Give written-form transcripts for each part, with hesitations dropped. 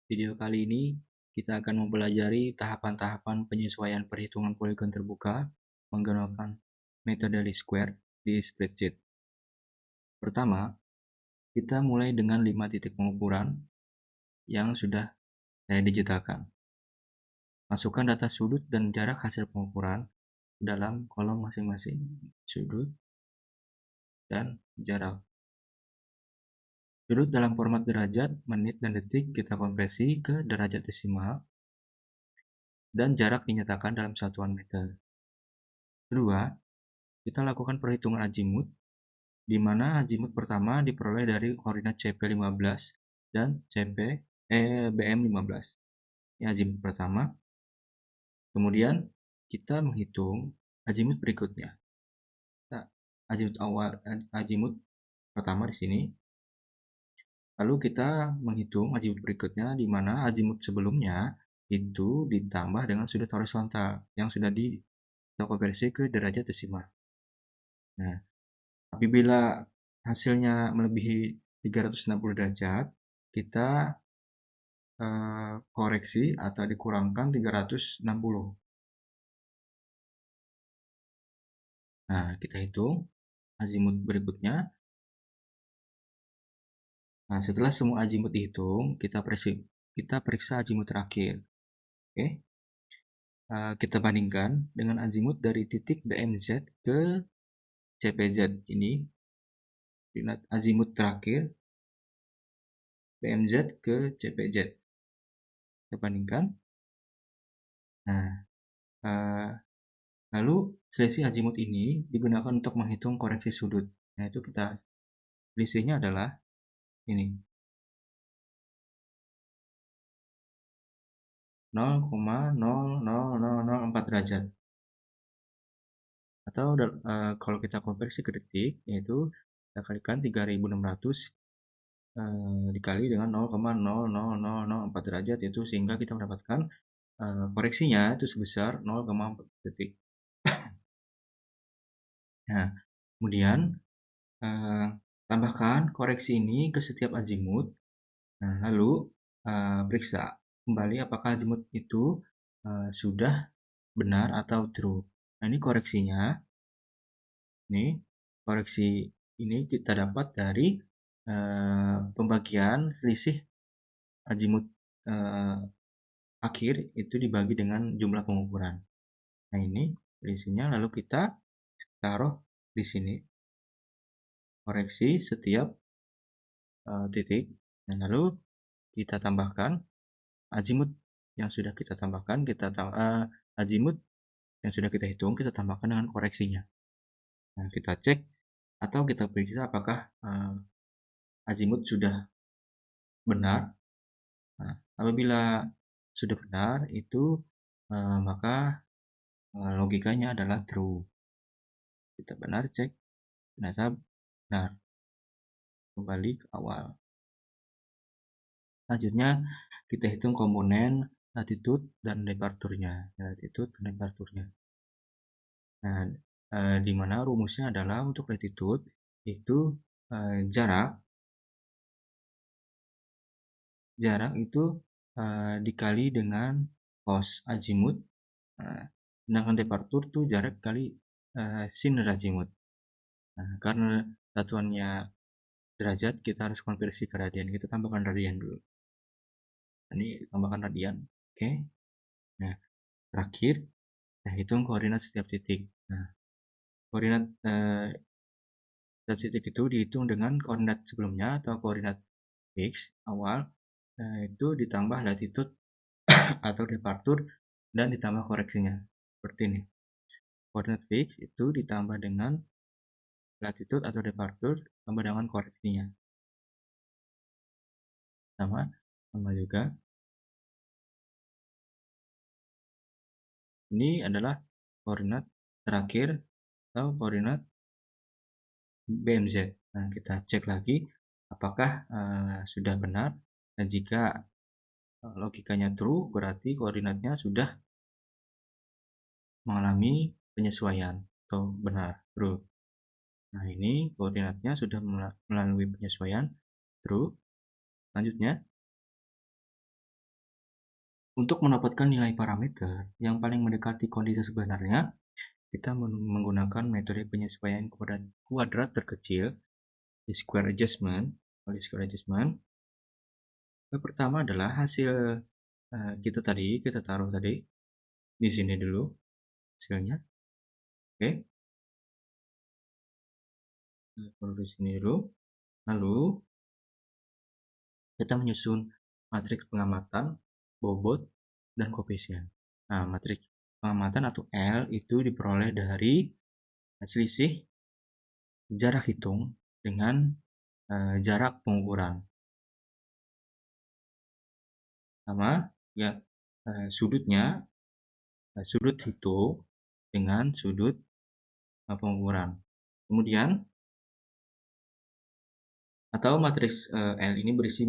Video kali ini kita akan mempelajari tahapan-tahapan penyesuaian perhitungan poligon terbuka menggunakan metode least square di spreadsheet. Pertama, kita mulai dengan 5 titik pengukuran yang sudah saya digitalkan. Masukkan data sudut dan jarak hasil pengukuran dalam kolom masing-masing sudut dan jarak. Sudut dalam format derajat, menit, dan detik kita konversi ke derajat desimal, dan jarak dinyatakan dalam satuan meter. Kedua, kita lakukan perhitungan azimut, di mana azimut pertama diperoleh dari koordinat CP15 dan BM15. Ini azimut pertama. Kemudian kita menghitung azimut berikutnya. Nah, azimut pertama di sini. Lalu kita menghitung azimut berikutnya, di mana azimut sebelumnya itu ditambah dengan sudut horizontal yang sudah dikonversi ke derajat desimal. Nah, apabila hasilnya melebihi 360 derajat, kita koreksi atau dikurangkan 360. Nah, kita hitung azimut berikutnya. Nah, setelah semua azimut dihitung, kita periksa azimut terakhir. Oke. Kita bandingkan dengan azimut dari titik BMZ ke CPZ ini. Azimut terakhir BMZ ke CPZ. Kita bandingkan. Nah, lalu selisih azimut ini digunakan untuk menghitung koreksi sudut. Nah, itu selisihnya adalah ini. 0,00004 derajat. Atau kalau kita konversi ke detik, yaitu kita kalikan 3600 dikali dengan 0,00004 derajat, itu sehingga kita mendapatkan koreksinya itu sebesar 0,4 detik. Nah, kemudian tambahkan koreksi ini ke setiap azimut. Nah, lalu periksa kembali apakah azimut itu sudah benar atau true. Nah, ini koreksinya. Ini koreksi ini kita dapat dari pembagian selisih azimut akhir itu dibagi dengan jumlah pengukuran. Nah, ini selisihnya, lalu kita taruh di sini koreksi setiap titik. Nah, lalu kita tambahkan azimut yang sudah kita tambahkan, azimut yang sudah kita hitung, kita tambahkan dengan koreksinya. Nah, kita cek atau kita periksa apakah azimut sudah benar. Nah, apabila sudah benar, itu maka logikanya adalah true. Kita benar, cek, ternyata benar. Kembali ke awal. Selanjutnya, kita hitung komponen latitude dan departurnya. Nah, di mana rumusnya adalah untuk latitude itu jarak itu dikali dengan cos azimut. Sedangkan departur itu jarak kali sin azimut. Nah, karena satuannya derajat, kita harus konversi ke radian. Kita tambahkan radian dulu. Ini tambahkan radian. Oke. Nah, terakhir kita hitung koordinat setiap titik. Nah, koordinat setiap titik itu dihitung dengan koordinat sebelumnya atau koordinat fix awal, itu ditambah latitude atau departur dan ditambah koreksinya. Seperti ini. Koordinat fix itu ditambah dengan latitude atau departur tambah dengan koreksinya. Sama juga. Ini adalah koordinat terakhir atau koordinat BMZ. Nah, kita cek lagi apakah sudah benar. Dan jika logikanya true, berarti koordinatnya sudah mengalami penyesuaian atau benar, true. Nah, ini koordinatnya sudah melalui penyesuaian, true. Selanjutnya, Untuk mendapatkan nilai parameter yang paling mendekati kondisi sebenarnya, kita menggunakan metode penyesuaian kuadrat terkecil, least square adjustment. Yang pertama adalah hasil kita taruh tadi di sini dulu hasilnya. Oke, taruh di sini dulu. Lalu kita menyusun matriks pengamatan, bobot, dan koefisien. Nah, matriks pengamatan atau L itu diperoleh dari selisih jarak hitung dengan jarak pengukuran. Sama ya, sudutnya sudut hitung dengan sudut pengukuran. Kemudian atau matriks L ini berisi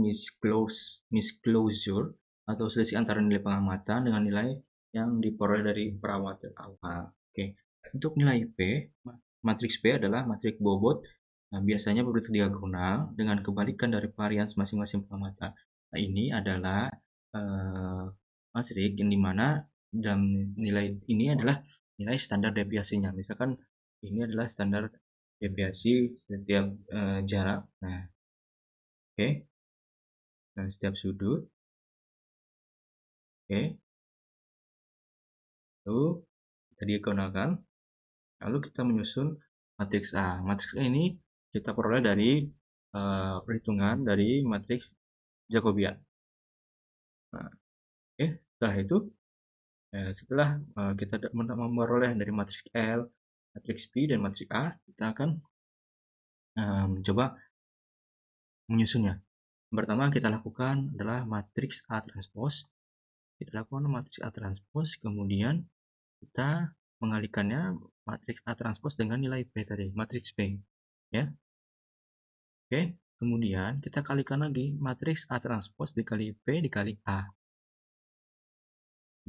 misclosure atau selisih antara nilai pengamatan dengan nilai yang diperoleh dari perawatan awal. Oke, untuk nilai P, matriks P adalah matriks bobot. Nah, biasanya berbentuk diagonal dengan kebalikan dari varians masing-masing pengamatan. Nah, ini adalah matriks yang dimana dalam nilai ini adalah nilai standar deviasinya. Misalkan ini adalah standar deviasi setiap jarak. Nah, oke, dan setiap sudut. Oke, lalu kita diagonalkan. Lalu kita menyusun matriks A. Matriks A ini kita peroleh dari perhitungan dari matriks Jacobian. Nah, oke, setelah itu, setelah kita memperoleh dari matriks L, matriks P, dan matriks A, kita akan mencoba menyusunnya. Yang pertama kita lakukan adalah matriks A transpose. Kita lakukan matriks A transpose, kemudian kita mengalihkannya matriks A transpose dengan nilai P tadi, matriks P, ya. Oke, kemudian kita kalikan lagi matriks A transpose dikali P dikali A.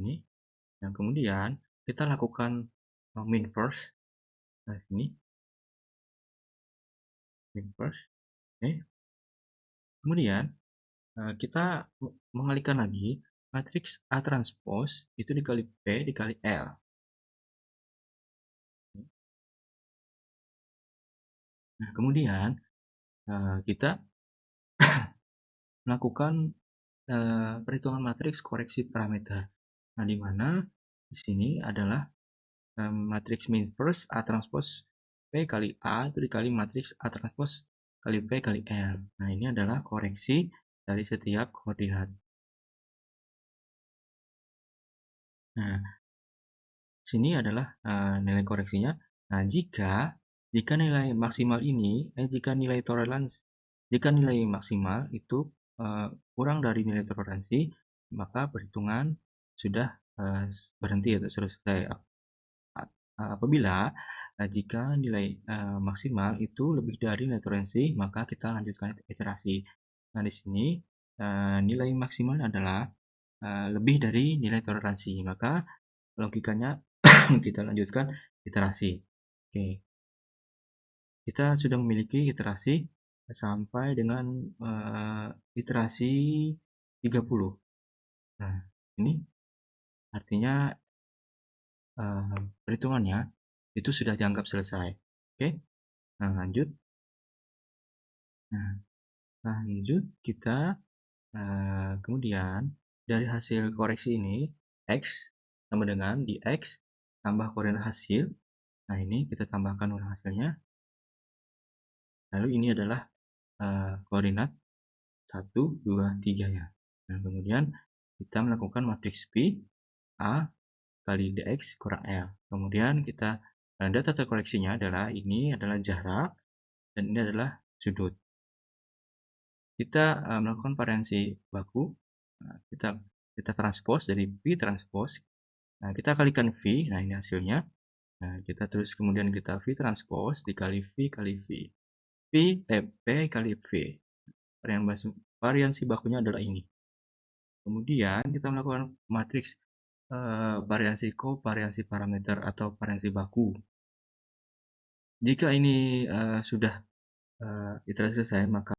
Ini. Yang kemudian kita lakukan min first. Nah, sini. Min first. Oke. Kemudian kita mengalihkan lagi matriks A transpose itu dikali P dikali L. Nah, kemudian kita melakukan perhitungan matriks koreksi parameter. Nah, di mana di sini adalah matriks min first A transpose P kali A itu dikali matriks A transpose kali P kali L. Nah, ini adalah koreksi dari setiap koordinat. Nah, sini adalah nilai koreksinya. Nah, jika nilai maksimal ini, jika nilai maksimal itu kurang dari nilai toleransi, maka perhitungan sudah berhenti atau selesai. Apabila jika nilai maksimal itu lebih dari nilai toleransi, maka kita lanjutkan iterasi. Nah, di sini nilai maksimal adalah lebih dari nilai toleransi, maka logikanya kita lanjutkan iterasi. Oke, kita sudah memiliki iterasi sampai dengan iterasi 30. Nah, ini artinya perhitungannya itu sudah dianggap selesai. Oke, nah lanjut. Nah, lanjut kita kemudian dari hasil koreksi ini X sama dengan di X tambah koordinat hasil. Nah, ini kita tambahkan koordinat hasilnya. Lalu ini adalah koordinat 1, 2, 3 nya. Nah, kemudian kita melakukan matriks P A kali dx kurang L. Kemudian kita data terkoreksinya adalah ini adalah jarak dan ini adalah sudut. Kita melakukan variansi baku. Nah, kita transpose dari P transpose. Nah, kita kalikan V. Nah, ini hasilnya. Nah, kita terus kemudian kita V transpose dikali V kali V. P kali V. Variansi bakunya adalah ini. Kemudian kita melakukan matriks variansi kovariansi parameter atau variansi baku. Jika ini sudah iterasi selesai, maka